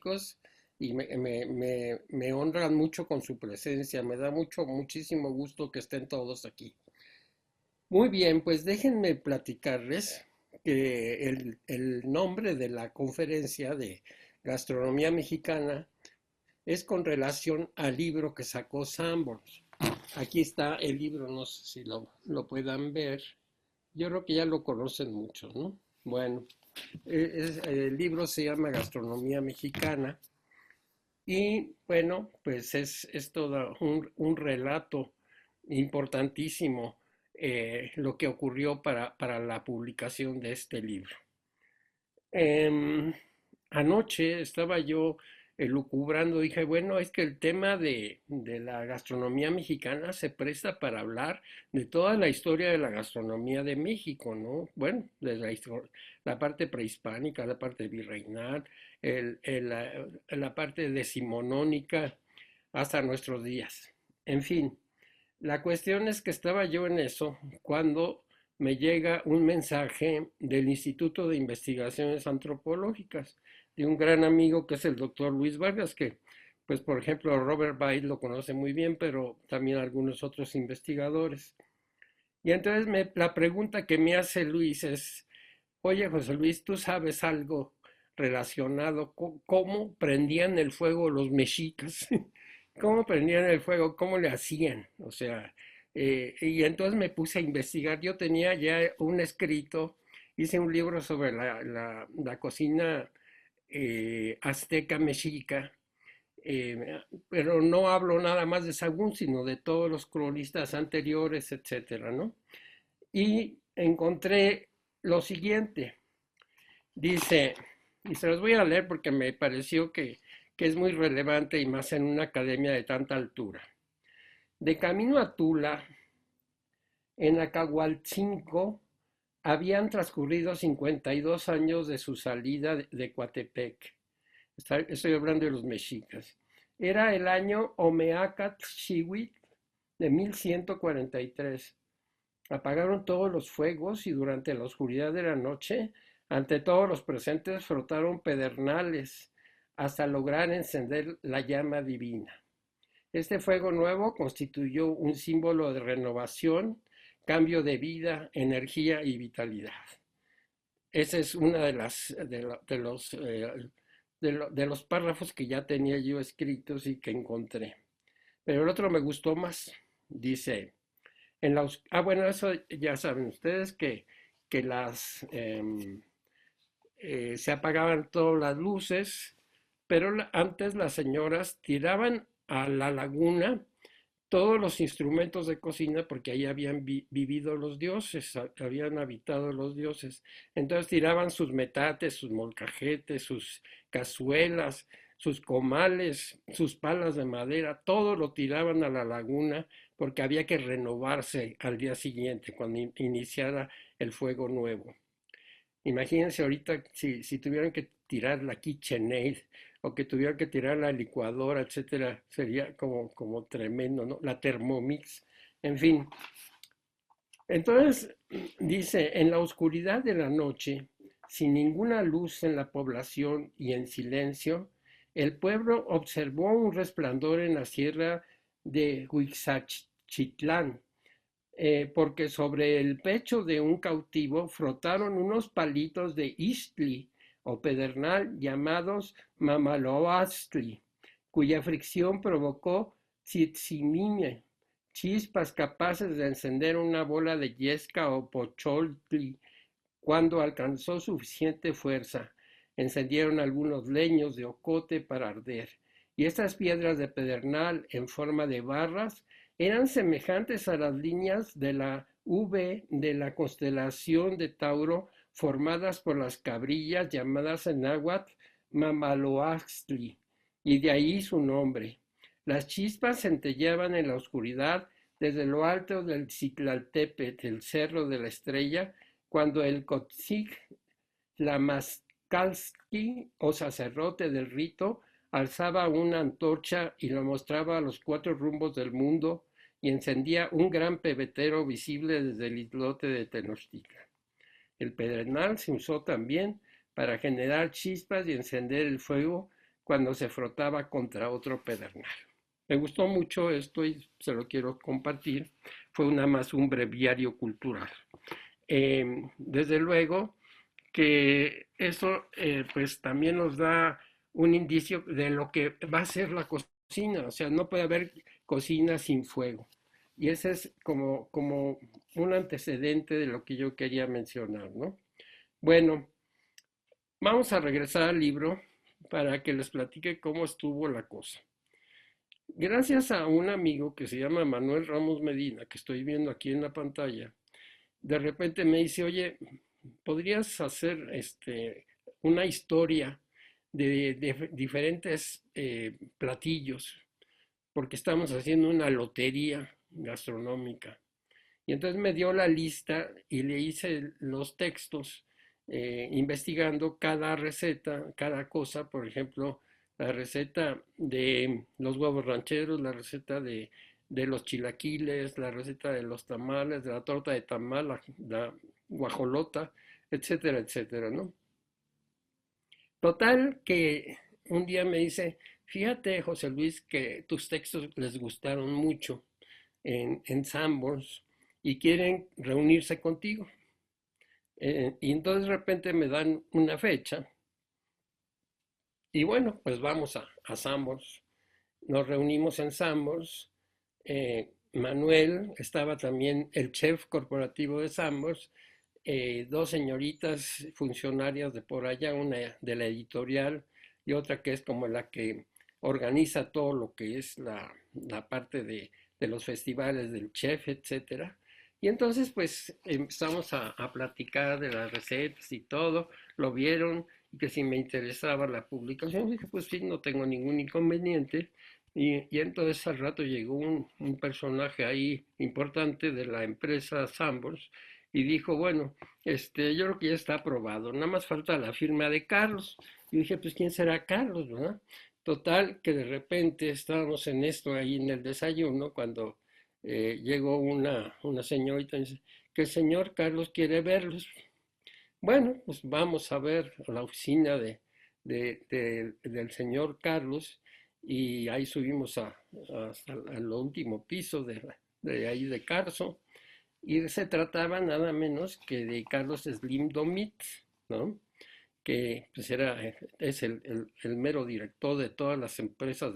chicos y me honran mucho con su presencia. Me da muchísimo gusto que estén todos aquí. Muy bien, pues déjenme platicarles que el nombre de la conferencia de gastronomía mexicana es con relación al libro que sacó Sanborns. Aquí está el libro, no sé si lo puedan ver. Yo creo que ya lo conocen muchos, ¿no? Bueno, el libro se llama Gastronomía Mexicana y bueno, pues es todo un relato importantísimo lo que ocurrió para la publicación de este libro. Em, Anoche estaba yo lucubrando, dije, bueno, es que el tema de la gastronomía mexicana se presta para hablar de toda la historia de la gastronomía de México, ¿no? Bueno, desde la parte prehispánica, la parte virreinal, la parte decimonónica, hasta nuestros días. En fin, la cuestión es que estaba yo en eso cuando me llega un mensaje del Instituto de Investigaciones Antropológicas de un gran amigo que es el doctor Luis Vargas, que pues por ejemplo Robert Bide lo conoce muy bien, pero también algunos otros investigadores. Y entonces la pregunta que me hace Luis es, oye José Luis, ¿tú sabes algo relacionado con cómo prendían el fuego los mexicas? ¿Cómo prendían el fuego? ¿Cómo le hacían? O sea, y entonces me puse a investigar. Yo tenía ya un escrito, hice un libro sobre la cocina azteca mexica, pero no hablo nada más de Sagún, sino de todos los cronistas anteriores, etcétera, ¿no? Y encontré lo siguiente. Dice, y se los voy a leer porque me pareció que es muy relevante y más en una academia de tanta altura. De camino a Tula, en Acahualcinco, habían transcurrido 52 años de su salida de Coatepec. Estoy hablando de los mexicas. Era el año Omeacatzihuitl de 1143. Apagaron todos los fuegos y durante la oscuridad de la noche, ante todos los presentes, frotaron pedernales hasta lograr encender la llama divina. Este fuego nuevo constituyó un símbolo de renovación, cambio de vida, energía y vitalidad. Esa es una de los párrafos que ya tenía yo escritos y que encontré. Pero el otro me gustó más. Dice, bueno, eso ya saben ustedes que se apagaban todas las luces, pero antes las señoras tiraban a la laguna todos los instrumentos de cocina porque ahí habían vivido los dioses, habían habitado los dioses. Entonces tiraban sus metates, sus molcajetes, sus cazuelas, sus comales, sus palas de madera, todo lo tiraban a la laguna porque había que renovarse al día siguiente cuando iniciara el fuego nuevo. Imagínense ahorita si tuvieran que tirar la KitchenAid o que tuvieran que tirar la licuadora, etcétera, sería como tremendo, ¿no? La Thermomix, en fin. Entonces, dice, en la oscuridad de la noche, sin ninguna luz en la población y en silencio, el pueblo observó un resplandor en la sierra de Huixachitlán, porque sobre el pecho de un cautivo frotaron unos palitos de istli o pedernal llamados mamaloastli, cuya fricción provocó tzitzimime, chispas capaces de encender una bola de yesca o pocholtli. Cuando alcanzó suficiente fuerza, encendieron algunos leños de ocote para arder, y estas piedras de pedernal en forma de barras eran semejantes a las líneas de la V de la constelación de Tauro formadas por las cabrillas llamadas en náhuatl Mamaloaxtli, y de ahí su nombre. Las chispas centelleaban en la oscuridad desde lo alto del Citlaltépetl, el cerro de la estrella, cuando el Cotzig Tlamascalski, o sacerdote del rito, alzaba una antorcha y lo mostraba a los cuatro rumbos del mundo y encendía un gran pebetero visible desde el islote de Tenochtitlan. El pedernal se usó también para generar chispas y encender el fuego cuando se frotaba contra otro pedernal. Me gustó mucho esto y se lo quiero compartir. Fue más un breviario cultural. Desde luego que eso pues también nos da un indicio de lo que va a ser la cocina. O sea, no puede haber cocina sin fuego. Y ese es como un antecedente de lo que yo quería mencionar, ¿no? Bueno, vamos a regresar al libro para que les platique cómo estuvo la cosa. Gracias a un amigo que se llama Manuel Ramos Medina, que estoy viendo aquí en la pantalla, de repente me dice, oye, ¿podrías hacer una historia de diferentes platillos? Porque estamos haciendo una lotería gastronómica. Y entonces me dio la lista y le hice los textos investigando cada receta, cada cosa, por ejemplo, la receta de los huevos rancheros, la receta de los chilaquiles, la receta de los tamales, de la torta de tamal, la guajolota, etcétera, etcétera, ¿no? Total que un día me dice, fíjate, José Luis, que tus textos les gustaron mucho en Sanborns y quieren reunirse contigo. Y entonces de repente me dan una fecha y bueno, pues vamos a Sanborns. Nos reunimos en Sanborns. Manuel, estaba también el chef corporativo de Sanborns, dos señoritas funcionarias de por allá, una de la editorial y otra que es como la que organiza todo lo que es la parte de los festivales del chef, etcétera. Y entonces pues empezamos a platicar de las recetas y todo, lo vieron y que si me interesaba la publicación, dije pues sí, no tengo ningún inconveniente. Y entonces al rato llegó un personaje ahí importante de la empresa Sanborns y dijo, bueno, yo creo que ya está aprobado, nada más falta la firma de Carlos. Y dije, pues ¿quién será Carlos, verdad? Total, que de repente estábamos en esto ahí en el desayuno cuando llegó una señorita y dice que el señor Carlos quiere verlos. Bueno, pues vamos a ver a la oficina del señor Carlos y ahí subimos hasta el último piso de ahí de Carso y se trataba nada menos que de Carlos Slim Domit, ¿no? Que pues es el mero director de todas las empresas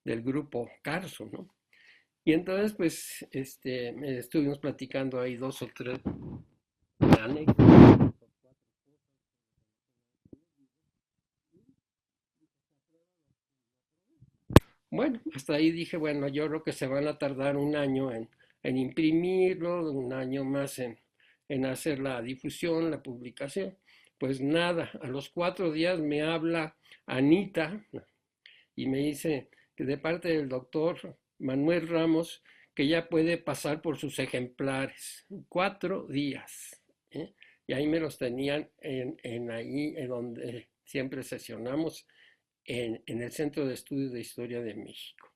del grupo Carso, ¿no? Y entonces, pues, estuvimos platicando ahí dos o tres anécdotas. Bueno, hasta ahí dije, bueno, yo creo que se van a tardar un año en imprimirlo, un año más en hacer la difusión, la publicación. Pues nada, a los 4 días me habla Anita y me dice que de parte del doctor Manuel Ramos, que ya puede pasar por sus ejemplares. 4 días. ¿Eh? Y ahí me los tenían en ahí, en donde siempre sesionamos, en el Centro de Estudios de Historia de México.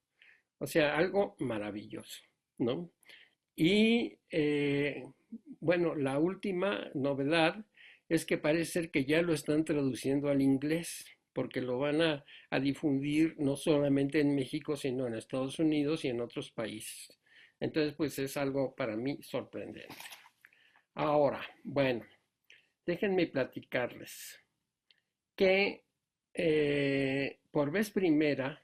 O sea, algo maravilloso, ¿no? Y bueno, la última novedad es que parece ser que ya lo están traduciendo al inglés, porque lo van a difundir no solamente en México, sino en Estados Unidos y en otros países. Entonces, pues es algo para mí sorprendente. Ahora, bueno, déjenme platicarles que por vez primera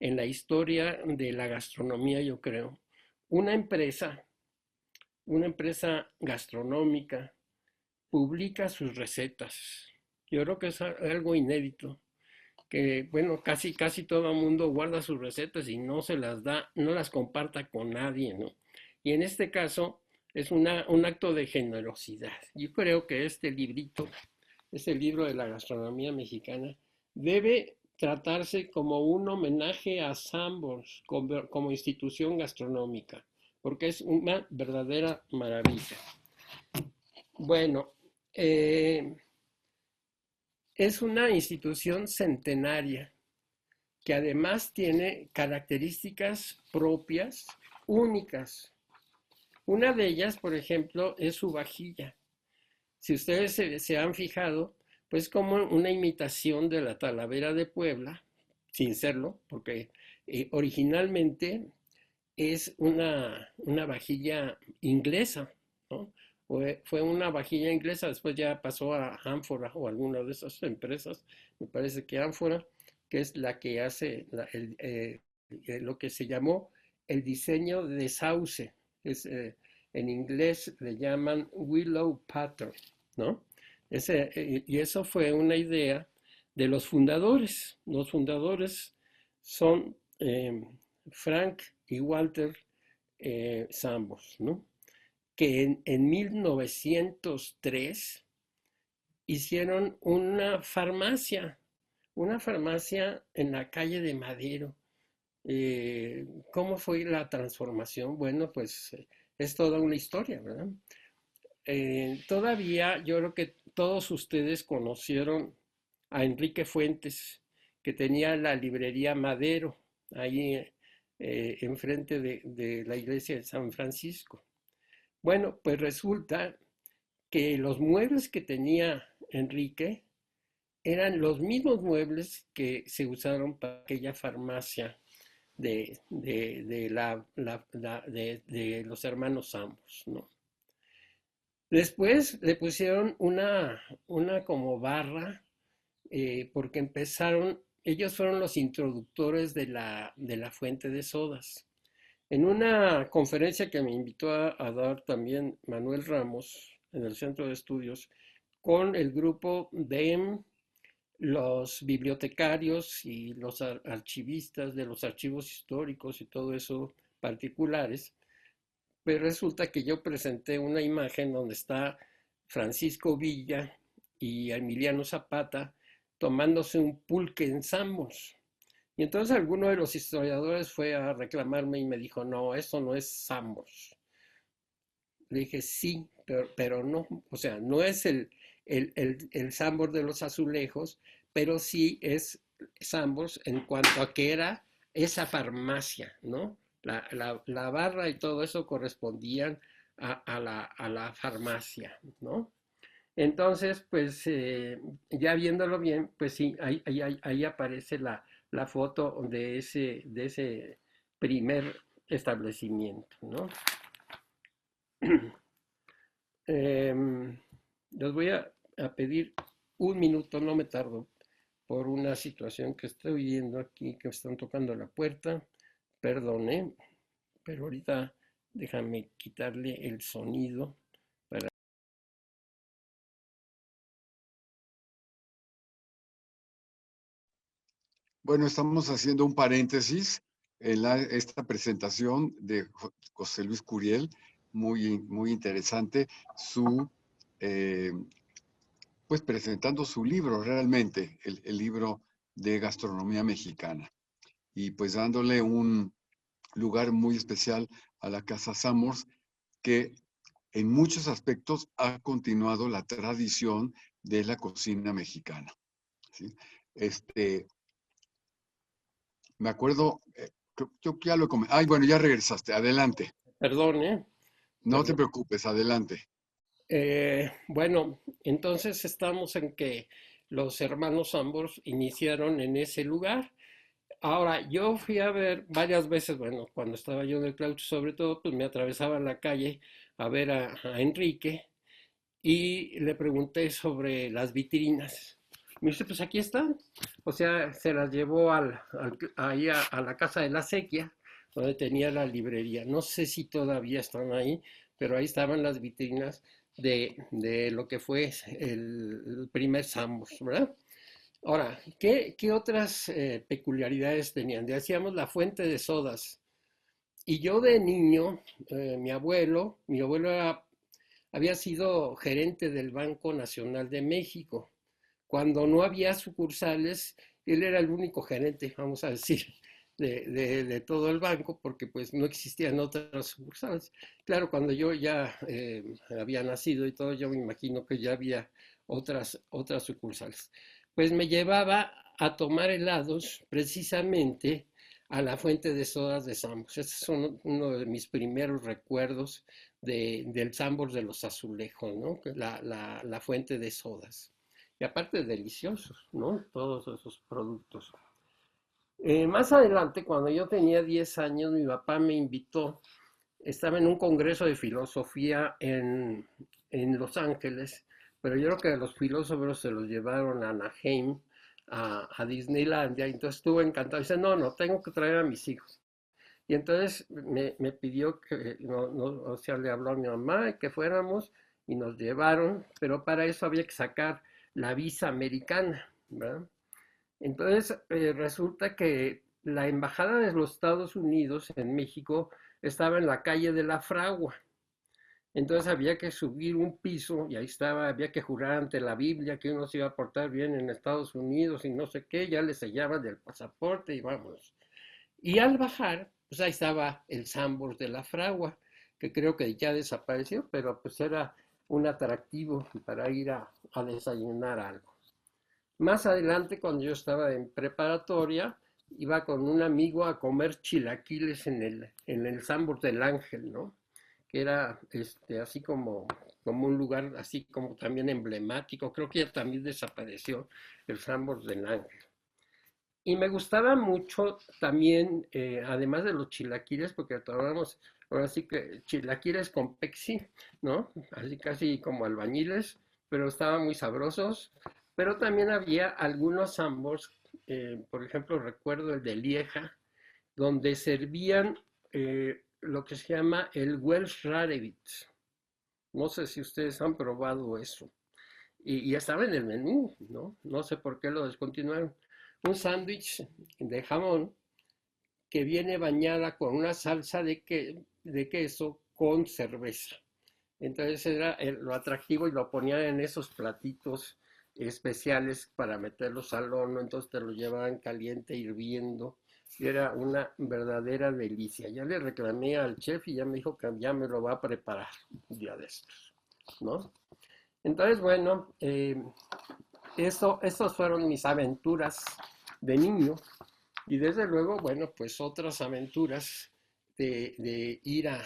en la historia de la gastronomía, yo creo, una empresa, una empresa gastronómica publica sus recetas. Yo creo que es algo inédito, que bueno, casi todo el mundo guarda sus recetas y no se las da, no las comparta con nadie, ¿no? Y en este caso es un acto de generosidad. Yo creo que este librito, este libro de la gastronomía mexicana, debe tratarse como un homenaje a Sanborns como institución gastronómica, porque es una verdadera maravilla. Bueno, es una institución centenaria que además tiene características propias, únicas. Una de ellas, por ejemplo, es su vajilla. Si ustedes se han fijado, pues como una imitación de la Talavera de Puebla, sin serlo, porque originalmente es una vajilla inglesa, ¿no? Fue una vajilla inglesa, después ya pasó a Ánfora o alguna de esas empresas, me parece que Ánfora, que es la que hace lo que se llamó el diseño de sauce. Es, en inglés le llaman willow pattern, ¿no? Y eso fue una idea de los fundadores. Los fundadores son Frank y Walter Sambos, ¿no? Que en 1903 hicieron una farmacia en la calle de Madero. ¿Cómo fue la transformación? Bueno, pues es toda una historia, ¿verdad? Todavía yo creo que todos ustedes conocieron a Enrique Fuentes, que tenía la librería Madero, ahí enfrente de la iglesia de San Francisco. Bueno, pues resulta que los muebles que tenía Enrique eran los mismos muebles que se usaron para aquella farmacia de los hermanos Sambos, ¿no? Después le pusieron una como barra, porque ellos fueron los introductores de la fuente de sodas. En una conferencia que me invitó a dar también Manuel Ramos en el Centro de Estudios, con el grupo de los bibliotecarios y los archivistas de los archivos históricos y todo eso particulares, pues resulta que yo presenté una imagen donde está Francisco Villa y Emiliano Zapata tomándose un pulque en Samos. Y entonces alguno de los historiadores fue a reclamarme y me dijo, no, eso no es Samos. Le dije, sí, pero no, o sea, no es el Sambor de los azulejos, pero sí es Sambors en cuanto a que era esa farmacia, ¿no? La barra y todo eso correspondían a la farmacia, ¿no? Entonces, pues ya viéndolo bien, pues sí, ahí aparece la foto de ese primer establecimiento, ¿no? Em, Les voy a pedir un minuto, no me tardo, por una situación que estoy viendo aquí, que me están tocando la puerta. Perdone, pero ahorita déjame quitarle el sonido. Bueno, estamos haciendo un paréntesis en esta presentación de José Luis Curiel, muy interesante, eh, pues presentando su libro realmente, el libro de gastronomía mexicana, y pues dándole un lugar muy especial a la Casa Samors, que en muchos aspectos ha continuado la tradición de la cocina mexicana, ¿sí? Este, Me acuerdo, yo ya lo comenté. Ay, bueno, ya regresaste. Adelante. Perdone, No te perdón. preocupes, adelante. Bueno, entonces estamos en que los hermanos ambos iniciaron en ese lugar. Ahora, yo fui a ver varias veces, bueno, cuando estaba yo en el claustro, sobre todo, pues me atravesaba la calle a ver a Enrique y le pregunté sobre las vitrinas. Me dice, pues aquí están. O sea, se las llevó ahí a la casa de la sequía, donde tenía la librería. No sé si todavía están ahí, pero ahí estaban las vitrinas de lo que fue el primer Sambos, ¿verdad? Ahora, ¿qué otras peculiaridades tenían? Decíamos la fuente de sodas. Y yo de niño, mi abuelo había sido gerente del Banco Nacional de México. Cuando no había sucursales, él era el único gerente, vamos a decir, de todo el banco, porque pues no existían otras sucursales. Claro, cuando yo ya había nacido y todo, yo me imagino que ya había otras sucursales. Pues me llevaba a tomar helados precisamente a la fuente de sodas de Sambos. Ese es uno de mis primeros recuerdos del Sambos de los Azulejos, ¿no? La fuente de sodas. Y aparte deliciosos, ¿no? Todos esos productos. Más adelante, cuando yo tenía 10 años, mi papá me invitó, estaba en un congreso de filosofía en Los Ángeles, pero yo creo que los filósofos se los llevaron a Anaheim, a Disneylandia, y entonces estuvo encantado. Dice, no, no, tengo que traer a mis hijos. Y entonces me pidió que, o sea, le habló a mi mamá que fuéramos y nos llevaron, pero para eso había que sacar la visa americana, ¿verdad? Entonces, resulta que la embajada de los Estados Unidos en México estaba en la calle de la Fragua. Entonces había que subir un piso y ahí estaba, había que jurar ante la Biblia que uno se iba a portar bien en Estados Unidos y no sé qué, ya le sellaban del pasaporte y vamos. Y al bajar, pues ahí estaba el Sambors de la Fragua, que creo que ya desapareció, pero pues era un atractivo para ir a desayunar algo. Más adelante, cuando yo estaba en preparatoria, iba con un amigo a comer chilaquiles en el Sambor del Ángel, ¿no? Que era así como un lugar así como también emblemático. Creo que ya también desapareció el Sambor del Ángel. Y me gustaba mucho también, además de los chilaquiles, porque tomamos ahora sí que chilaquiles con pexi, ¿no? Así casi como albañiles, pero estaban muy sabrosos. Pero también había algunos sambos, por ejemplo, recuerdo el de Lieja, donde servían lo que se llama el Welsh Rarebit. No sé si ustedes han probado eso. Y estaba en el menú, ¿no? No sé por qué lo descontinuaron. Un sándwich de jamón que viene bañada con una salsa de queso con cerveza. Entonces era lo atractivo y lo ponían en esos platitos especiales para meterlos al horno, entonces te lo llevaban caliente, hirviendo, y era una verdadera delicia. Ya le reclamé al chef y ya me dijo que ya me lo va a preparar un día de estos, ¿no? Entonces, bueno, esas fueron mis aventuras de niño y desde luego, bueno, pues otras aventuras de ir a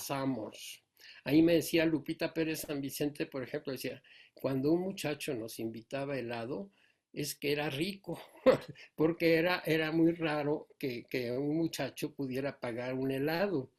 Samos. Ahí me decía Lupita Pérez San Vicente, por ejemplo, decía, cuando un muchacho nos invitaba helado, es que era rico, porque era muy raro que un muchacho pudiera pagar un helado.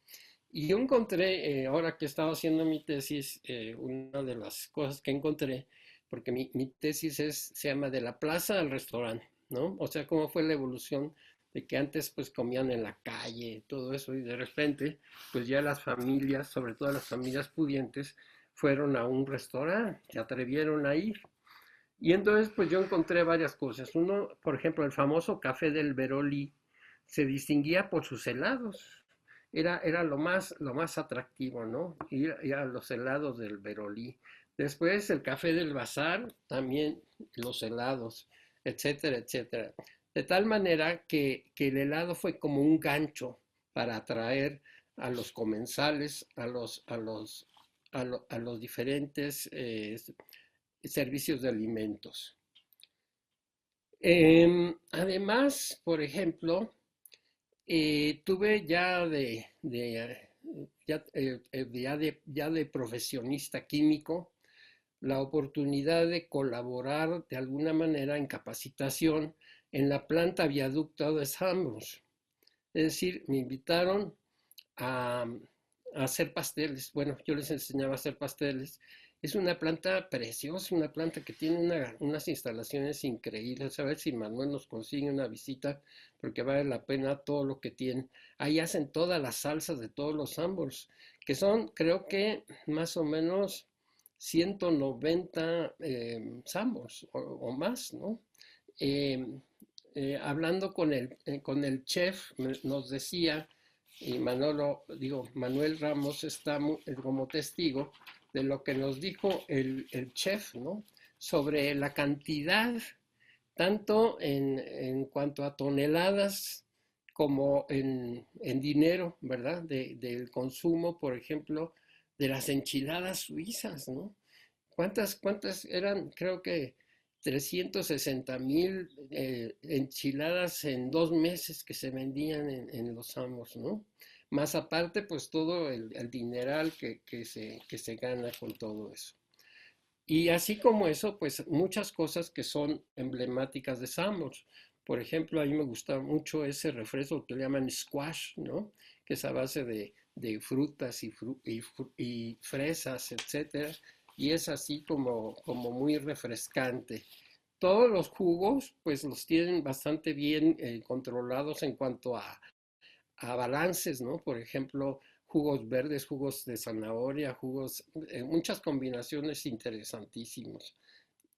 Y yo encontré, ahora que estaba haciendo mi tesis, una de las cosas que encontré, porque mi tesis se llama De la plaza al restaurante, ¿no? O sea, cómo fue la evolución de que antes pues comían en la calle, todo eso, y de repente pues ya las familias, sobre todo las familias pudientes, fueron a un restaurante, se atrevieron a ir. Y entonces pues yo encontré varias cosas. Uno, por ejemplo, el famoso café del Veroli se distinguía por sus helados. Era lo más atractivo, ¿no? Ir a los helados del Verolí. Después el café del Bazar, también los helados, etcétera, etcétera. De tal manera que el helado fue como un gancho para atraer a los comensales, a los diferentes servicios de alimentos. Además, por ejemplo, tuve ya de profesionista químico la oportunidad de colaborar de alguna manera en capacitación en la planta viaducto de Sambros. Es decir, me invitaron a hacer pasteles. Bueno, yo les enseñaba a hacer pasteles. Es una planta preciosa, una planta que tiene unas instalaciones increíbles. A ver si Manuel nos consigue una visita, porque vale la pena todo lo que tienen. Ahí hacen todas las salsas de todos los sambors, que son, creo que, más o menos 190 sambors o más, ¿no? Eh, Hablando con el chef, nos decía, y Manuel Ramos está como testigo de lo que nos dijo el chef, ¿no? Sobre la cantidad, tanto en cuanto a toneladas como en dinero, ¿verdad? Del consumo, por ejemplo, de las enchiladas suizas, ¿no? ¿Cuántas eran? Creo que 360,000 enchiladas en 2 meses que se vendían en los Amos, ¿no? Más aparte, pues todo el dineral que se gana con todo eso. Y así como eso, pues muchas cosas que son emblemáticas de Samos. Por ejemplo, a mí me gusta mucho ese refresco que le llaman squash, ¿no? Que es a base de frutas y fresas, etcétera, y es así como muy refrescante. Todos los jugos, pues los tienen bastante bien controlados en cuanto a balances, ¿no? Por ejemplo, jugos verdes, jugos de zanahoria, muchas combinaciones interesantísimos.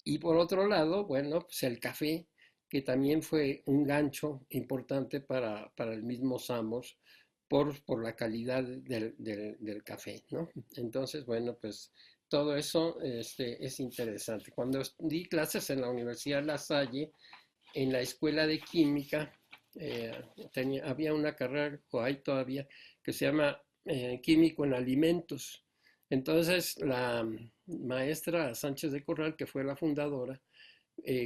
Y por otro lado, bueno, pues el café, que también fue un gancho importante para el mismo Samos por la calidad del café, ¿no? Entonces, bueno, pues todo eso es interesante. Cuando di clases en la Universidad La Salle, en la escuela de química, eh, había una carrera, o hay todavía, que se llama químico en alimentos. Entonces, la maestra Sánchez de Corral, que fue la fundadora,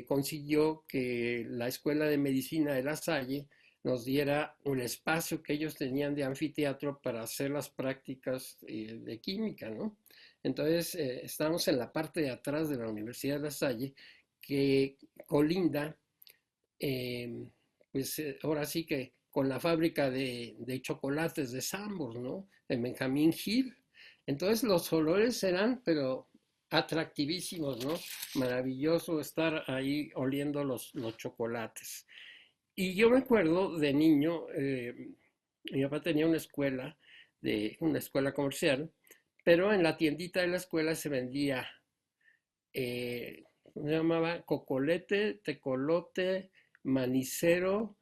consiguió que la Escuela de Medicina de La Salle nos diera un espacio que ellos tenían de anfiteatro para hacer las prácticas de química, ¿no? Entonces, estamos en la parte de atrás de la Universidad de La Salle, que colinda eh, pues ahora sí que con la fábrica de chocolates de Sambor, ¿no? De Benjamín Hill. Entonces los olores eran, pero atractivísimos, ¿no? Maravilloso estar ahí oliendo los chocolates. Y yo me acuerdo de niño, mi papá tenía una escuela comercial, pero en la tiendita de la escuela se vendía ¿cómo se llamaba? Cocolete, Tecolote, Manicero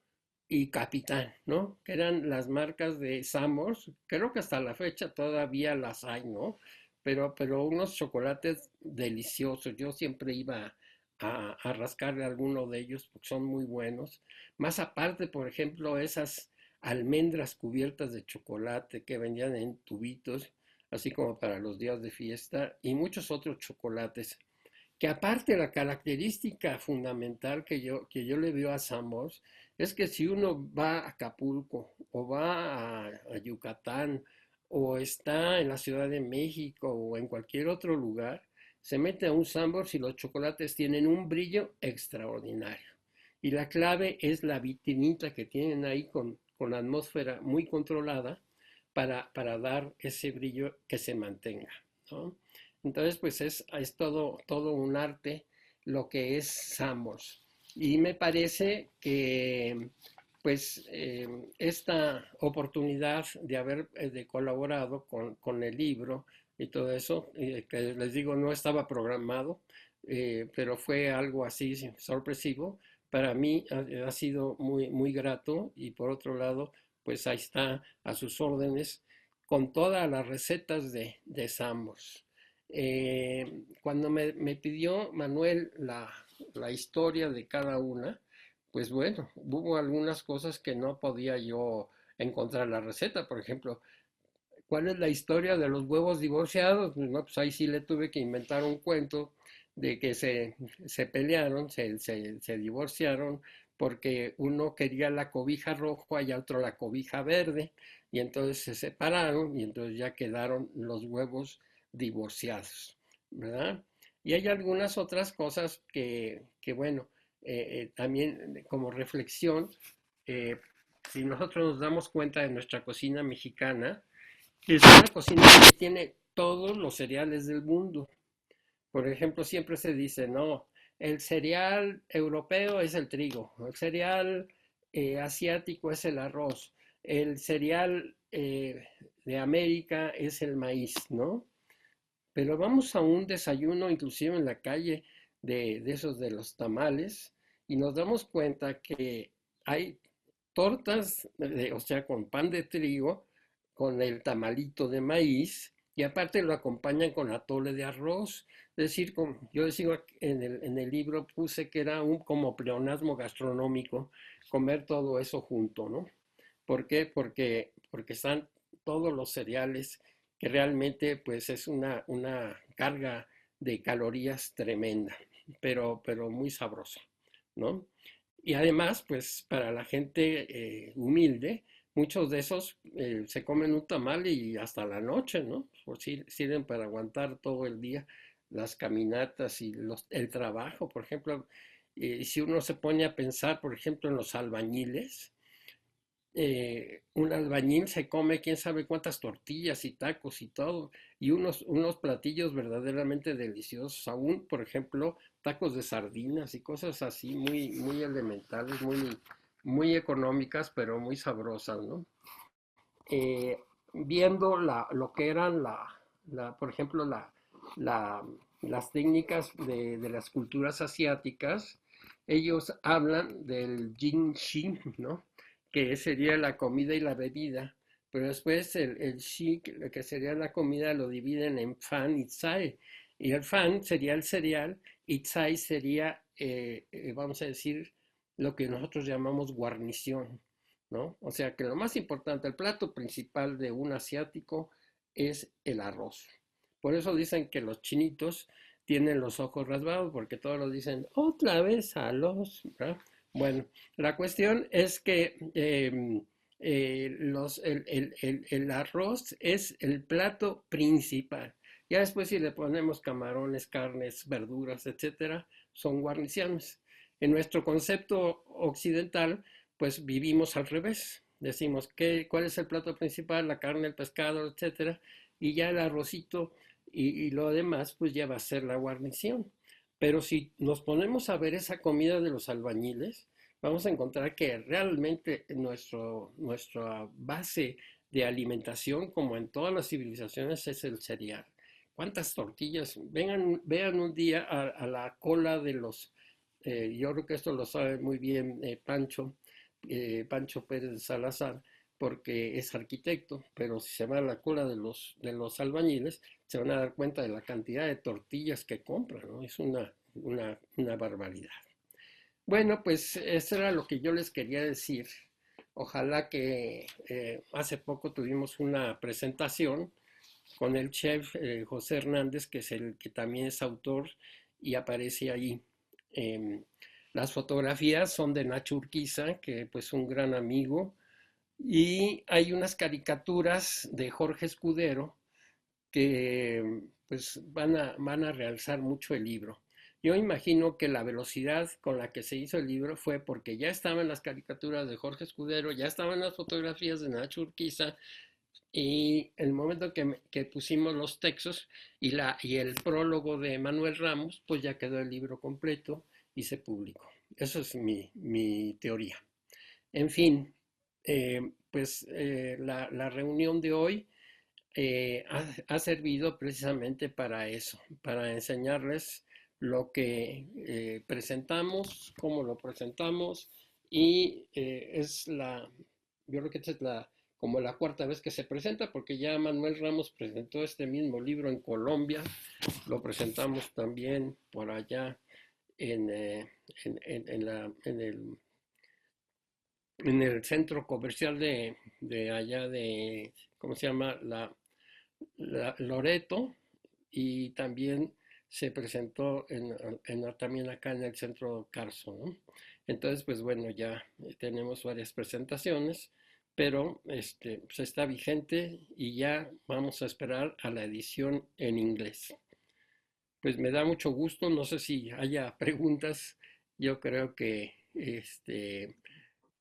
y Capitán, ¿no? Que eran las marcas de Samos. Creo que hasta la fecha todavía las hay, ¿no? Pero unos chocolates deliciosos. Yo siempre iba a rascarle alguno de ellos porque son muy buenos. Más aparte, por ejemplo, esas almendras cubiertas de chocolate que vendían en tubitos, así como para los días de fiesta, y muchos otros chocolates que aparte la característica fundamental que yo le veo a Samos es que si uno va a Acapulco o va a Yucatán o está en la Ciudad de México o en cualquier otro lugar, se mete a un Sambors y los chocolates tienen un brillo extraordinario. Y la clave es la vitrinita que tienen ahí con la atmósfera muy controlada para dar ese brillo que se mantenga, ¿no? Entonces, pues es todo un arte lo que es Samos. Y me parece que, pues, esta oportunidad de haber de colaborado con el libro y todo eso, que les digo, no estaba programado, pero fue algo así sorpresivo. Para mí ha sido muy, muy grato y por otro lado, pues ahí está a sus órdenes con todas las recetas de Samos. Cuando me pidió Manuel la historia de cada una, pues bueno, hubo algunas cosas que no podía yo encontrar la receta. Por ejemplo, ¿cuál es la historia de los huevos divorciados? No, pues ahí sí le tuve que inventar un cuento de que se pelearon, se divorciaron, porque uno quería la cobija roja y otro la cobija verde, y entonces se separaron y entonces ya quedaron los huevos divorciados, ¿verdad? Y hay algunas otras cosas que bueno, también como reflexión, eh, si nosotros nos damos cuenta de nuestra cocina mexicana, es una cocina que tiene todos los cereales del mundo. Por ejemplo, siempre se dice, no, el cereal europeo es el trigo, el cereal asiático es el arroz, el cereal de América es el maíz, ¿no? Pero vamos a un desayuno, inclusive en la calle, de esos de los tamales, y nos damos cuenta que hay tortas, o sea, con pan de trigo, con el tamalito de maíz, y aparte lo acompañan con atole de arroz. Es decir, yo decía en el libro, puse que era un como pleonasmo gastronómico comer todo eso junto, ¿no? ¿Por qué? Porque están todos los cereales que realmente pues es una carga de calorías tremenda, pero muy sabrosa, ¿no? Y además, pues para la gente humilde, muchos de esos se comen un tamal y hasta la noche, ¿no? Sirven para aguantar todo el día las caminatas y el trabajo, por ejemplo. si uno se pone a pensar, por ejemplo, en los albañiles, un albañil se come quién sabe cuántas tortillas y tacos y todo, y unos platillos verdaderamente deliciosos, aún, por ejemplo, tacos de sardinas y cosas así muy, muy elementales, muy, muy económicas, pero muy sabrosas, ¿no? eh, Viendo lo que eran por ejemplo, la- las técnicas de las culturas asiáticas, ellos hablan del yin shi, ¿no? Que sería la comida y la bebida, pero después el shi, que sería la comida, lo dividen en fan y tsai, y el fan sería el cereal, y tsai sería, vamos a decir, lo que nosotros llamamos guarnición. ¿No? O sea que lo más importante, el plato principal de un asiático es el arroz. Por eso dicen que los chinitos tienen los ojos rasgados, porque todos lo dicen otra vez arroz, ¿verdad? Bueno, la cuestión es que el arroz es el plato principal. Ya después si le ponemos camarones, carnes, verduras, etcétera, son guarniciones. En nuestro concepto occidental, pues vivimos al revés. Decimos, ¿cuál es el plato principal? La carne, el pescado, etcétera. Y ya el arrocito y lo demás, pues ya va a ser la guarnición. Pero si nos ponemos a ver esa comida de los albañiles, vamos a encontrar que realmente nuestra base de alimentación, como en todas las civilizaciones, es el cereal. ¿Cuántas tortillas? Vean un día a la cola de yo creo que esto lo sabe muy bien Pancho Pérez de Salazar, porque es arquitecto, pero si se va a la cola de los albañiles, se van a dar cuenta de la cantidad de tortillas que compran, ¿no? Es una barbaridad. Bueno, pues eso era lo que yo les quería decir. Ojalá que hace poco tuvimos una presentación con el chef José Hernández, que es el que también es autor y aparece ahí. Em, las fotografías son de Nacho Urquiza, que pues un gran amigo, y hay unas caricaturas de Jorge Escudero que pues van a realzar mucho el libro. Yo imagino que la velocidad con la que se hizo el libro fue porque ya estaban las caricaturas de Jorge Escudero, ya estaban las fotografías de Nacho Urquiza, y el momento que pusimos los textos y el prólogo de Manuel Ramos, pues ya quedó el libro completo y se publicó. Eso es mi teoría. En fin, pues la reunión de hoy ha servido precisamente para eso, para enseñarles lo que presentamos, cómo lo presentamos, y yo creo que esta es como la cuarta vez que se presenta, porque ya Manuel Ramos presentó este mismo libro en Colombia, lo presentamos también por allá en, en el centro comercial de allá de, ¿cómo se llama? Loreto, y también se presentó también acá en el centro Carso, ¿no? Entonces, pues bueno, ya tenemos varias presentaciones, pero pues está vigente y ya vamos a esperar a la edición en inglés. Pues me da mucho gusto, no sé si haya preguntas, yo creo que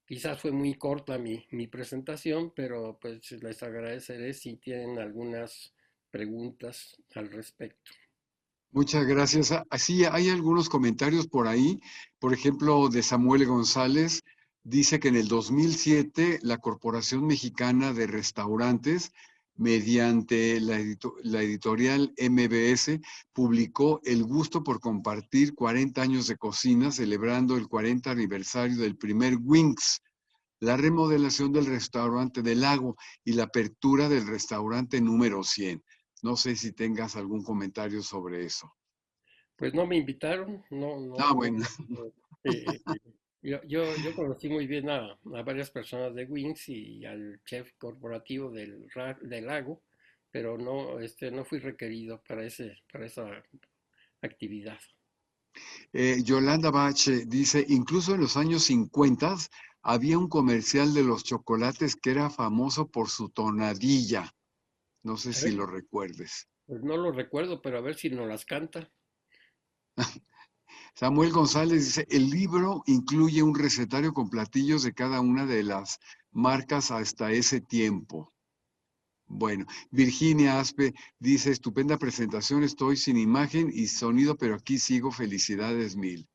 quizás fue muy corta mi presentación, pero pues les agradeceré si tienen algunas preguntas al respecto. Muchas gracias. Así hay algunos comentarios por ahí. Por ejemplo, de Samuel González, dice que en el 2007 la Corporación Mexicana de Restaurantes, mediante la editorial MBS, publicó El gusto por compartir 40 años de cocina, celebrando el 40 aniversario del primer Wings, la remodelación del restaurante del Lago y la apertura del restaurante número 100. No sé si tengas algún comentario sobre eso. Pues no me invitaron, no, Ah, no, bueno. no, yo conocí muy bien a varias personas de Wings y al chef corporativo del Lago, pero no fui requerido para esa actividad. Yolanda Bache dice, incluso en los años 50 había un comercial de los chocolates que era famoso por su tonadilla. No sé A si ver, lo recuerdes. pues no lo recuerdo, pero a ver si nos las canta. Samuel González dice, el libro incluye un recetario con platillos de cada una de las marcas hasta ese tiempo. Bueno, Virginia Aspe dice, estupenda presentación, estoy sin imagen y sonido, pero aquí sigo, felicidades mil.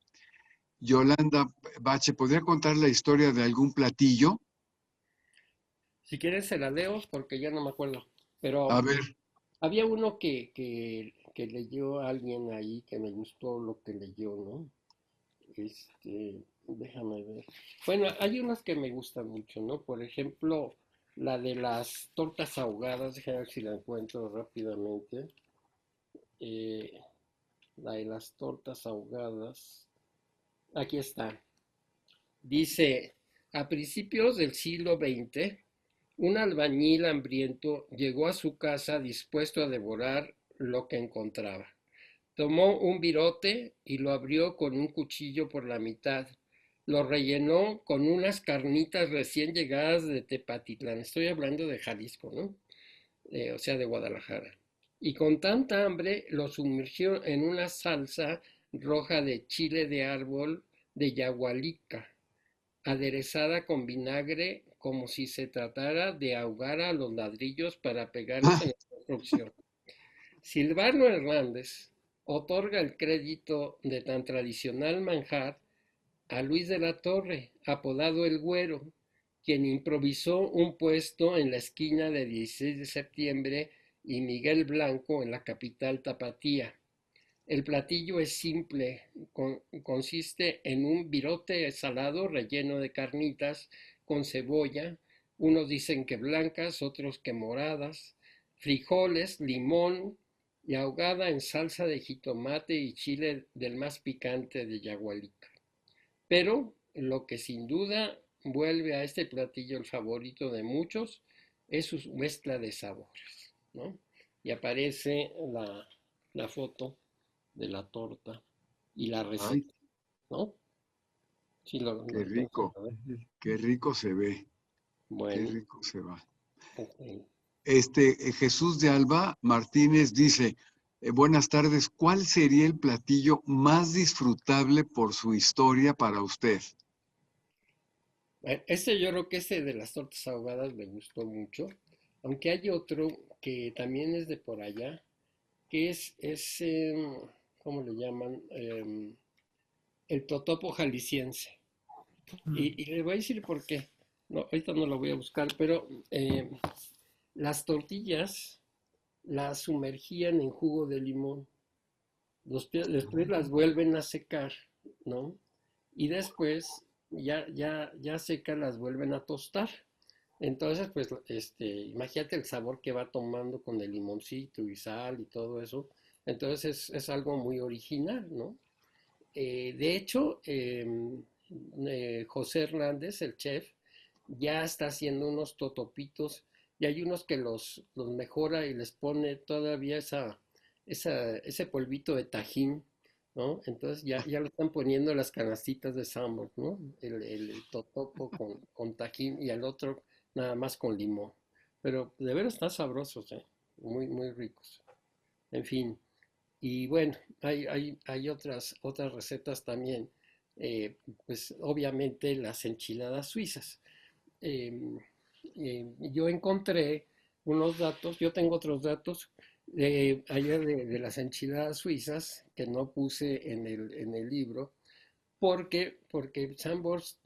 Yolanda Bache, ¿podría contar la historia de algún platillo? Si quieres se la leo porque ya no me acuerdo. A Pero ver, había uno que leyó alguien ahí que me gustó lo que leyó, ¿no? Déjame ver. Bueno, hay unas que me gustan mucho, ¿no? Por ejemplo, la de las tortas ahogadas, déjame ver si la encuentro rápidamente. Eh, la de las tortas ahogadas. Aquí está. Dice, a principios del siglo XX, un albañil hambriento llegó a su casa dispuesto a devorar lo que encontraba. Tomó un virote y lo abrió con un cuchillo por la mitad. Lo rellenó con unas carnitas recién llegadas de Tepatitlán. Estoy hablando de Jalisco, ¿no? O sea, de Guadalajara. Y con tanta hambre lo sumergió en una salsa roja de chile de árbol de yagualica, aderezada con vinagre como si se tratara de ahogar a los ladrillos para pegarlos en la construcción. Silvano Hernández otorga el crédito de tan tradicional manjar a Luis de la Torre, apodado El Güero, quien improvisó un puesto en la esquina de 16 de septiembre y Miguel Blanco en la capital tapatía. El platillo es simple, consiste en un virote salado relleno de carnitas con cebolla, unos dicen que blancas, otros que moradas, frijoles, limón y ahogada en salsa de jitomate y chile del más picante de Yagualica. Pero lo que sin duda vuelve a este platillo el favorito de muchos es su mezcla de sabores, ¿no? Y aparece la foto de la torta y la ay, receta, ¿no? Sí, lo qué alcanzas rico, a ver. qué rico se ve, qué Bueno, rico se va. ok. Jesús de Alba Martínez dice, buenas tardes, ¿cuál sería el platillo más disfrutable por su historia para usted? Yo creo que este de las tortas ahogadas me gustó mucho, aunque hay otro que también es de por allá, que ¿cómo le llaman? El totopo jalisciense. Y les voy a decir por qué. No, ahorita no lo voy a buscar, pero las tortillas las sumergían en jugo de limón. Después las vuelven a secar, ¿no? Y después, ya secas, las vuelven a tostar. Entonces, pues, imagínate el sabor que va tomando con el limoncito y sal y todo eso. Entonces es algo muy original, ¿no? De hecho, José Hernández, el chef, ya está haciendo unos totopitos y hay unos que los mejora y les pone todavía ese polvito de tajín, ¿no? Entonces ya lo están poniendo en las canastitas de Sambor, ¿no? El totopo con tajín y el otro nada más con limón. Pero de veras están sabrosos, ¿eh? Muy, muy ricos. En fin. Y bueno, hay otras recetas también. Pues obviamente las enchiladas suizas. Eh, yo encontré unos datos, yo tengo otros datos ayer de las enchiladas suizas que no puse en el libro, porque Sambors,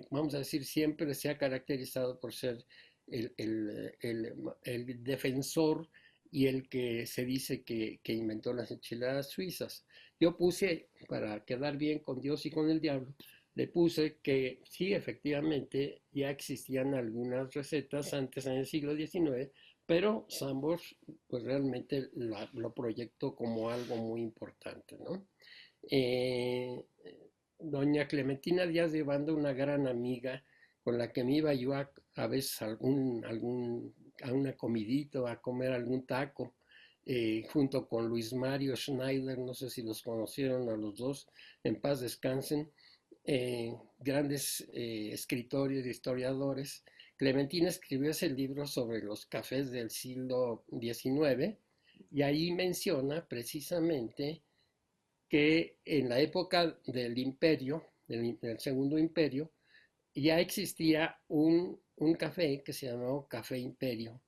vamos a decir, siempre se ha caracterizado por ser el defensor y el que se dice que inventó las enchiladas suizas. Yo puse, para quedar bien con Dios y con el diablo, le puse que sí, efectivamente, ya existían algunas recetas antes en el siglo XIX, pero Sambors pues realmente lo proyectó como algo muy importante, ¿no? Eh, Doña Clementina Díaz de Banda, una gran amiga con la que me iba yo a veces a una comidita, a comer algún taco, junto con Luis Mario Schneider, no sé si los conocieron a los dos, en paz descansen, grandes escritores y historiadores. Clementina escribió ese libro sobre los cafés del siglo XIX y ahí menciona precisamente que en la época del imperio, del Segundo Imperio, ya existía un café que se llamaba Café Imperio.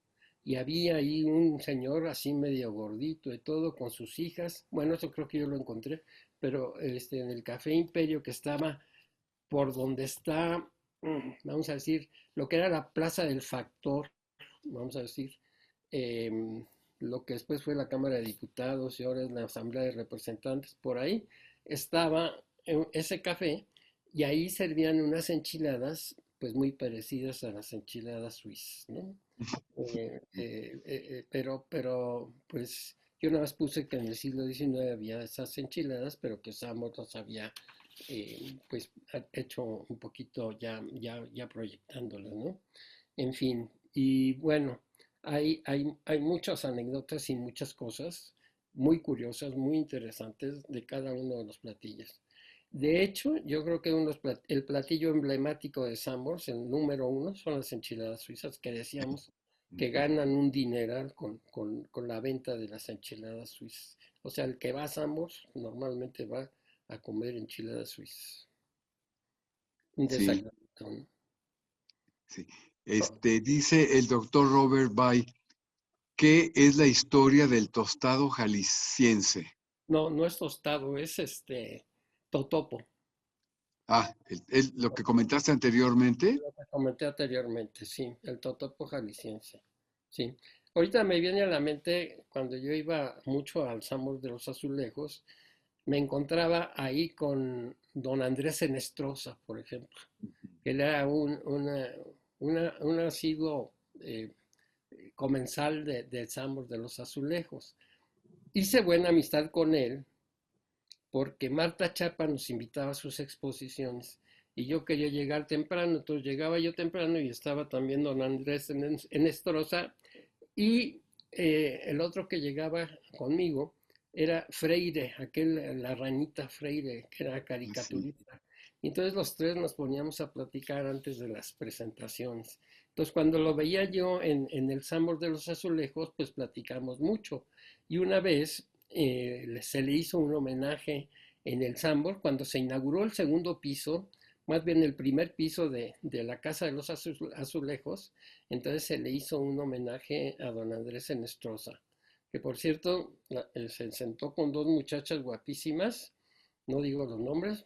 Y había ahí un señor así medio gordito y todo con sus hijas. Bueno, eso creo que yo lo encontré, pero en el Café Imperio que estaba por donde está, vamos a decir, lo que era la Plaza del Factor, vamos a decir, eh, lo que después fue la Cámara de Diputados y ahora es la Asamblea de Representantes, por ahí estaba ese café y ahí servían unas enchiladas pues muy parecidas a las enchiladas suizas, ¿no? Pero pues yo nada más puse que en el siglo XIX había esas enchiladas, pero que Samos las había pues hecho un poquito ya proyectándolas, ¿no? En fin, y bueno, hay muchas anécdotas y muchas cosas muy curiosas, muy interesantes de cada uno de los platillos. De hecho, yo creo que el platillo emblemático de Sambors, el número uno, son las enchiladas suizas que decíamos que ganan un dineral con la venta de las enchiladas suizas. O sea, el que va a Sambors normalmente va a comer enchiladas suizas. Un Sí, desayuno, ¿no? sí. Dice el doctor Robert Bay, ¿qué es la historia del tostado jalisciense? No, no es tostado, es totopo, Ah, lo que comentaste anteriormente. lo que comenté anteriormente, sí, el totopo jalisciense. Sí. Ahorita me viene a la mente cuando yo iba mucho al Sambor de los Azulejos, me encontraba ahí con don Andrés Enestrosa, por ejemplo, que él era un asiduo comensal del Sambor de los Azulejos. Hice buena amistad con él porque Marta Chapa nos invitaba a sus exposiciones y yo quería llegar temprano, entonces llegaba yo temprano y estaba también don Andrés en Estroza y el otro que llegaba conmigo era Freire, la ranita Freire, que era Sí, caricaturista. Y entonces los tres nos poníamos a platicar antes de las presentaciones. Entonces cuando lo veía yo en el Sambor de los Azulejos, pues platicamos mucho. Y una vez se le hizo un homenaje en el Sambor cuando se inauguró el segundo piso, más bien el primer piso de la Casa de los Azulejos, entonces se le hizo un homenaje a don Andrés Enestrosa, que por cierto se sentó con dos muchachas guapísimas, no digo los nombres,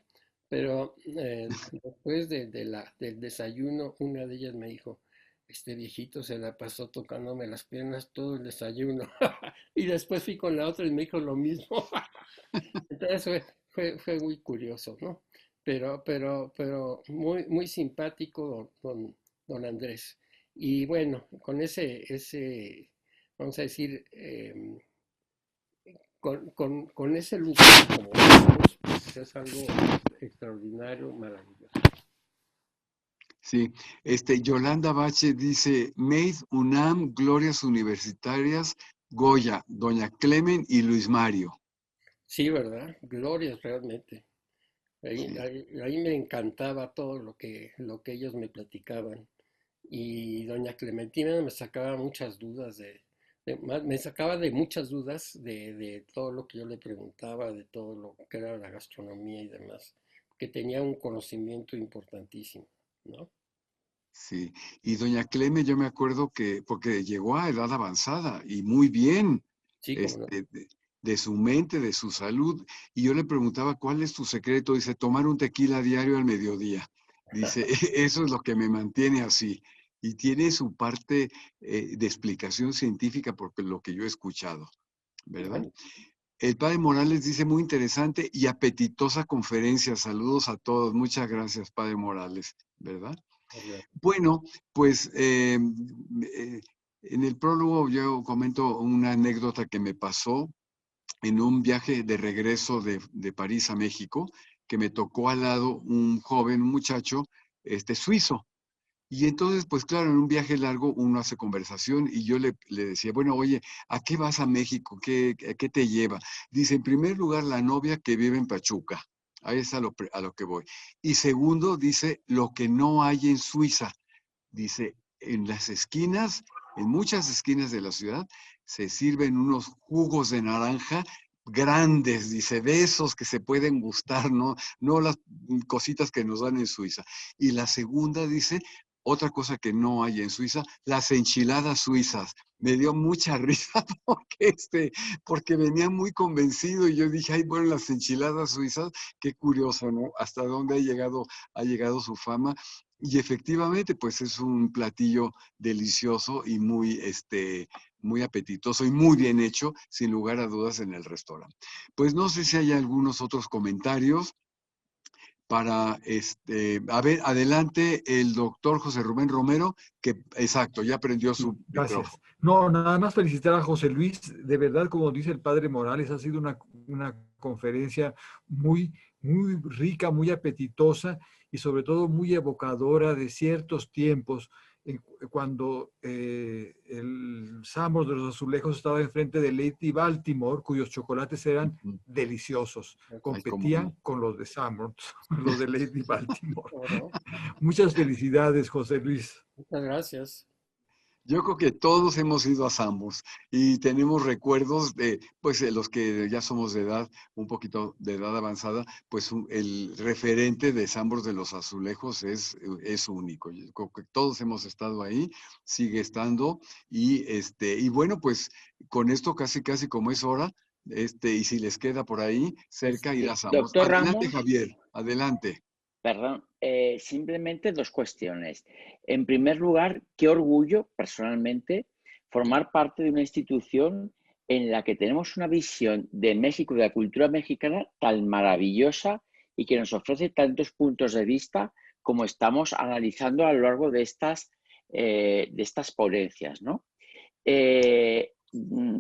pero después del desayuno, una de ellas me dijo, este viejito se la pasó tocándome las piernas todo el desayuno. Y después fui con la otra y me dijo lo mismo. Entonces fue muy curioso, ¿no? Pero muy simpático don Andrés. Y bueno, con vamos a decir, con ese lugar, como decimos, pues es algo extraordinario, maravilloso. sí. Yolanda Bache dice, Made UNAM, Glorias Universitarias, Goya, Doña Clemen y Luis Mario. Sí, ¿verdad? Glorias realmente. Sí, Ahí me encantaba todo lo que ellos me platicaban. Y doña Clementina me sacaba muchas dudas me sacaba de muchas dudas de todo lo que yo le preguntaba, de todo lo que era la gastronomía y demás, que tenía un conocimiento importantísimo, ¿no? sí. Y Doña Clemen, yo me acuerdo que, porque llegó a edad avanzada y muy bien, Sí, como no. de su mente, de su salud. Y yo le preguntaba, ¿cuál es tu secreto? Dice, tomar un tequila diario al mediodía. Dice, eso es lo que me mantiene así. Y tiene su parte de explicación científica por lo que yo he escuchado, ¿verdad? Bueno, El padre Morales dice muy interesante y apetitosa conferencia. Saludos a todos. Muchas gracias, padre Morales, ¿verdad? pues, Bueno, pues en el prólogo yo comento una anécdota que me pasó en un viaje de regreso de París a México, que me tocó al lado un joven, un muchacho, suizo. Y entonces, pues claro, en un viaje largo uno hace conversación y yo le decía, bueno, oye, ¿a qué vas a México? A qué te lleva? Dice, en primer lugar, la novia que vive en Pachuca. Ahí es a lo que voy. Y segundo, dice, lo que no hay en Suiza. Dice, en las esquinas, en muchas esquinas de la ciudad, se sirven unos jugos de naranja grandes, dice, de esos que se pueden gustar, ¿no? No las cositas que nos dan en Suiza. Y la segunda dice, otra cosa que no hay en Suiza, las enchiladas suizas. Me dio mucha risa porque venía muy convencido y yo dije, ay, bueno, las enchiladas suizas, qué curioso, ¿no? Hasta dónde ha llegado su fama. Y efectivamente, pues es un platillo delicioso y muy apetitoso y muy bien hecho, sin lugar a dudas, en el restaurante. Pues no sé si hay algunos otros comentarios para, a ver, adelante el doctor José Rubén Romero, que, exacto, ya prendió Sí, su gracias. micrófono. No, nada más felicitar a José Luis. De verdad, como dice el padre Morales, ha sido una conferencia muy rica, muy apetitosa y sobre todo muy evocadora de ciertos tiempos cuando el Sambor de los Azulejos estaba enfrente de Lady Baltimore, cuyos chocolates eran deliciosos. Ay, cómo Competían no. con los de Sambor, los de Lady Baltimore. Bueno, Muchas felicidades, José Luis. muchas gracias. Yo creo que todos hemos ido a Sambors y tenemos recuerdos de, pues, los que ya somos de edad, un poquito de edad avanzada, pues el referente de Sambors de los Azulejos es único. Yo creo que todos hemos estado ahí, sigue estando y bueno, pues con esto casi como es hora, y si les queda por ahí cerca ir a Sambors. Doctor Adelante, Ramos, Javier, adelante. perdón, simplemente dos cuestiones. En primer lugar, qué orgullo personalmente formar parte de una institución en la que tenemos una visión de México y de la cultura mexicana tan maravillosa y que nos ofrece tantos puntos de vista como estamos analizando a lo largo de estas ponencias, ¿no?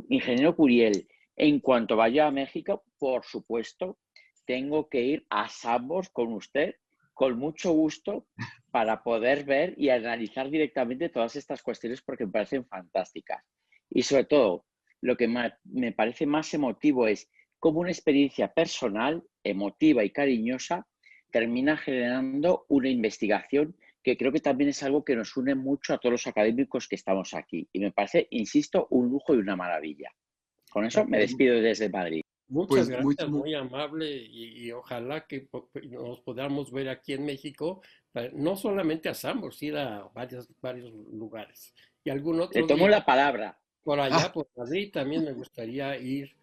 Ingeniero Curiel, en cuanto vaya a México, por supuesto, tengo que ir a Sambors con usted, con mucho gusto, para poder ver y analizar directamente todas estas cuestiones porque me parecen fantásticas. Y sobre todo, lo que me parece más emotivo es cómo una experiencia personal, emotiva y cariñosa termina generando una investigación que creo que también es algo que nos une mucho a todos los académicos que estamos aquí. Y me parece, insisto, un lujo y una maravilla. Con eso me despido desde Madrid. Muchas Pues gracias, muy amable y ojalá que nos podamos ver aquí en México, no solamente a Sambors, ir a varios lugares. Y algún Le otro tomo día la palabra. por allá, por Madrid, también me gustaría ir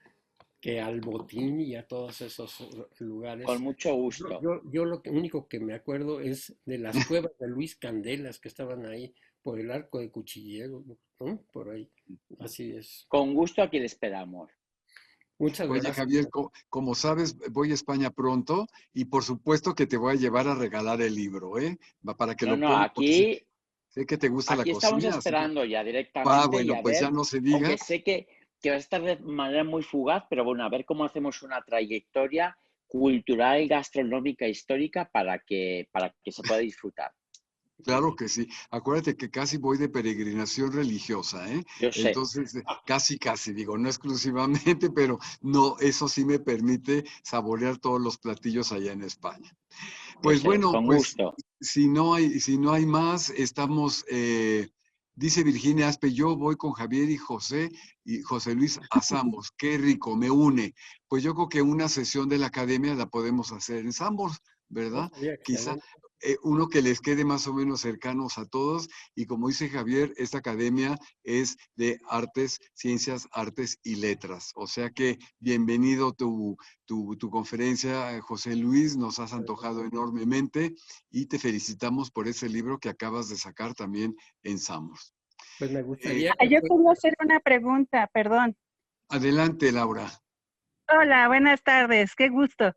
que al Botín y a todos esos Con lugares. mucho gusto. Yo único que me acuerdo es de las cuevas de Luis Candelas que estaban ahí por el Arco de Cuchillero, ¿no? Por ahí. Así es. Con gusto aquí le esperamos. Muchas Oye, gracias. Javier, como sabes, voy a España pronto y por supuesto que te voy a llevar a regalar el libro, ¿eh? Para que No, lo no, pongas, porque sé, aquí, sé que te gusta la aquí estamos cocina, así que, esperando ya directamente y bueno, a pues ya ver, no se aunque diga. sé que va a estar de manera muy fugaz, pero bueno, a ver cómo hacemos una trayectoria cultural, gastronómica, histórica para que se pueda disfrutar. Claro que sí. Acuérdate que casi voy de peregrinación religiosa, ¿eh? Yo sé. Entonces, casi, digo, no exclusivamente, pero no, eso sí me permite saborear todos los platillos allá en España. Yo Pues sé, bueno, con pues gusto. si no hay más, estamos, dice Virginia Aspe, yo voy con Javier y José Luis a Sambors. Qué rico, me une. Pues yo creo que una sesión de la academia la podemos hacer en Sambors, Oh, ¿verdad? sería Quizá excelente. uno que les quede más o menos cercanos a todos. Y como dice Javier, esta academia es de ciencias, artes y letras. O sea que bienvenido tu conferencia, José Luis, nos has antojado enormemente y te felicitamos por ese libro que acabas de sacar también en Samos. Pues me gustaría que Yo quería hacer una pregunta, perdón. Adelante, Laura. Hola, buenas tardes, qué gusto.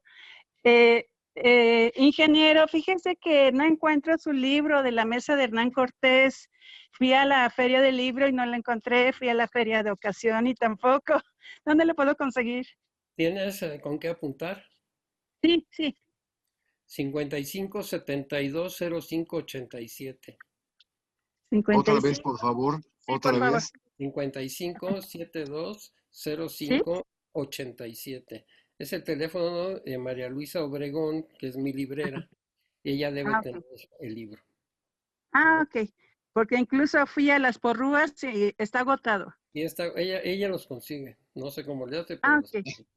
Ingeniero, fíjese que no encuentro su libro de la mesa de Hernán Cortés. Fui a la feria del libro y no lo encontré, fui a la feria de ocasión y tampoco. ¿Dónde lo puedo conseguir? tienes con qué apuntar. Sí, 55 72 05 87. Otra vez, 55. por favor, Sí, por otra favor. vez. 55 72 Sí. 05 87. Es el teléfono de María Luisa Obregón, que es mi librera. Ella debe tener Ok. el libro. Ok. Porque incluso fui a las porrúas y está agotado. Y ella los consigue. No sé cómo le hace, pero Ah, los ok. consigue.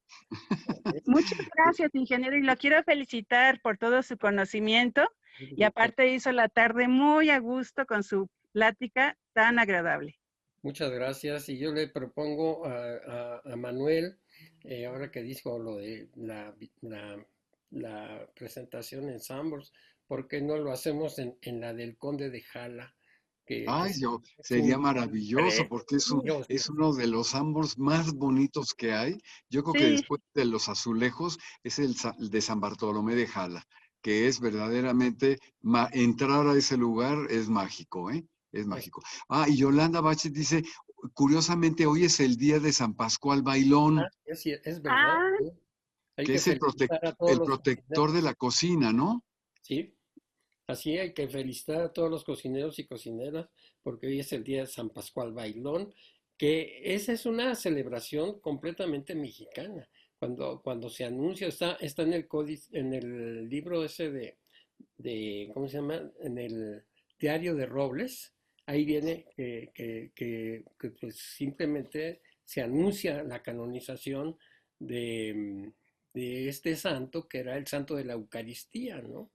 Muchas gracias, ingeniero, y lo quiero felicitar por todo su conocimiento y aparte hizo la tarde muy a gusto con su plática tan agradable. Muchas gracias. Y yo le propongo a Manuel, ahora que dijo lo de la presentación en Sambors, ¿por qué no lo hacemos en la del Conde de Jala? Que Ay, es sería un maravilloso porque precioso. es uno de los ambos más bonitos que hay. Yo creo que Sí, después de los azulejos es el de San Bartolomé de Jala, que es verdaderamente, entrar a ese lugar es mágico, ¿eh? Es mágico. Ah, y Yolanda Bachet dice, curiosamente hoy es el día de San Pascual Bailón, Es verdad. ah, ¿Sí? Hay que que es felicitar a todos el los protector de cocineros. la cocina, ¿no? Sí, así hay que felicitar a todos los cocineros y cocineras porque hoy es el día de San Pascual Bailón, que esa es una celebración completamente mexicana. Cuando se anuncia, está en el códice, en el libro ese ¿cómo se llama? En el diario de Robles, ahí viene que, pues simplemente se anuncia la canonización de este santo, que era el santo de la Eucaristía, ¿no?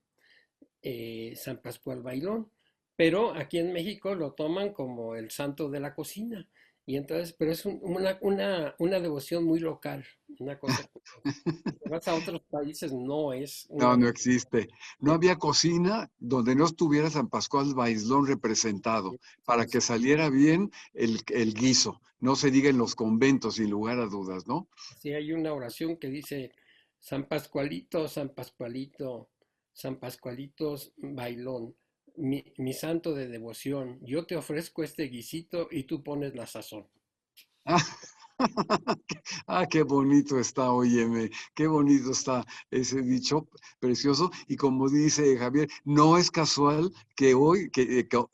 San Pascual Bailón, pero aquí en México lo toman como el santo de la cocina. Y entonces, pero es una devoción muy local, una cosa que si te vas a otros países no es No, una no devoción. existe. No había cocina donde no estuviera San Pascual Bailón representado para que saliera bien el guiso. No se diga en los conventos, sin lugar a dudas, ¿no? Sí, hay una oración que dice, San Pascualito, San Pascualito, San Pascualito Bailón, mi santo de devoción, yo te ofrezco este guisito y tú pones la sazón. Ah, qué bonito está, óyeme, qué bonito está ese dicho precioso. Y como dice Javier, no es casual que hoy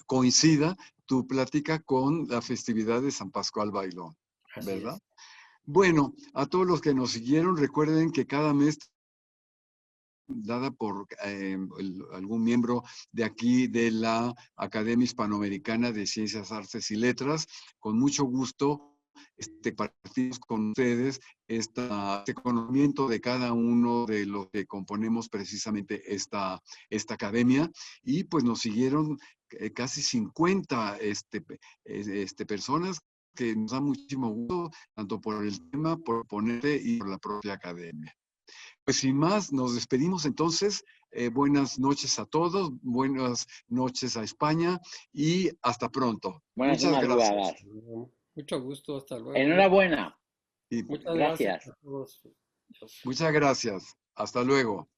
coincida tu plática con la festividad de San Pascual Bailón, Así ¿verdad? es. Bueno, a todos los que nos siguieron, recuerden que cada mes dada por algún miembro de aquí de la Academia Hispanoamericana de Ciencias, Artes y Letras. Con mucho gusto compartimos con ustedes este conocimiento de cada uno de los que componemos precisamente esta academia, y pues nos siguieron casi 50 personas, que nos da muchísimo gusto, tanto por el tema, por ponerte y por la propia academia. Pues sin más, nos despedimos entonces. Buenas noches a todos, buenas noches a España y hasta pronto. Buenas Muchas gracias. madrugadas. Mucho gusto, hasta luego. Enhorabuena. Y Muchas gracias Gracias. a todos. muchas gracias. Hasta luego.